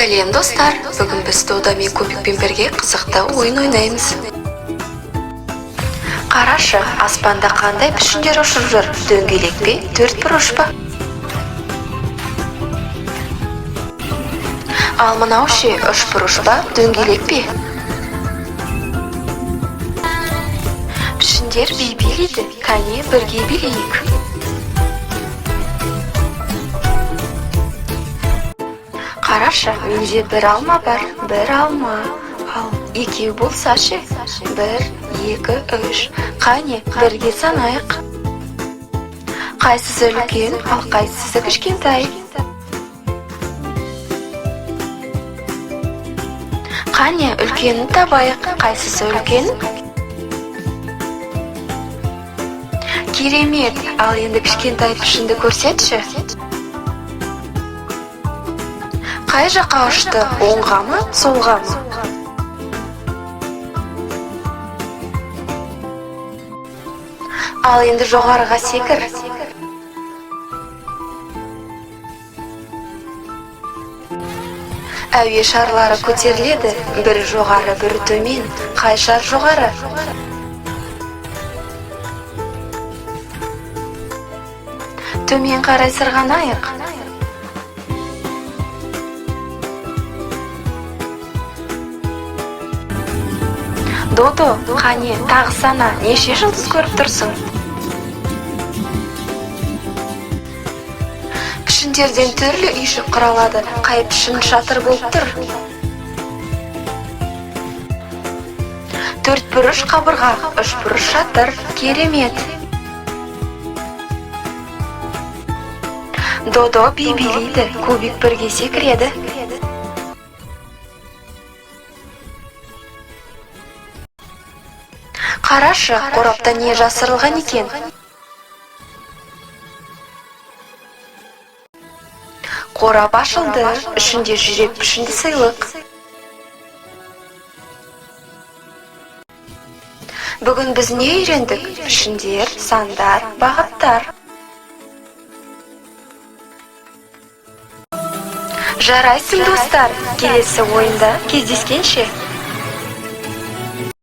Сәлем достар, бүгін біз Дода мен Кубикпен бірге қызықты ойын ойнаймыз. Қарашы, аспанда қандай пішіндер ұшып жүр? Дөңгелек пе, төртбұрыш па? Ал мынау ше, үшбұрыш па, дөңгелек пе? Пішіндер би билейді, кәне бірге билейік. Қарашы, менде бір алма бар, бір алма. Ал екеу болса ше, бір, екі, үш. Қане, бірге санайық. Қайсысы үлкен, ал қайсысы кішкентай? Қане, үлкенін табайық, қайсысы үлкен? Керемет, ал енді кішкентай пішінді көрсетші. Қай жаққа ұшты, оңға ма, солға ма? Ал енді жоғарыға секір. Әуе шарлары көтеріледі, бірі жоғары, бірі төмен. Қай шар жоғары? Төмен қарай сырғанайық. Додо, қане, тағы сана, неше жұлдыз көріп тұрсың? Пішіндерден түрлі үйшік құралады, қай пішін шатыр болып тұр? Төртбұрыш қабырға, үшбұрыш шатыр, керемет. Додо би билейді, Кубик бірге секіреді. Қарашы, қорапта не жасырылған екен? Қорап ашылды, ішінде жүрек пішінді сыйлық. Бүгін біз не үйрендік? Пішіндер, сандар, бағыттар. Жарайсың достар, келесі ойында кездескенше.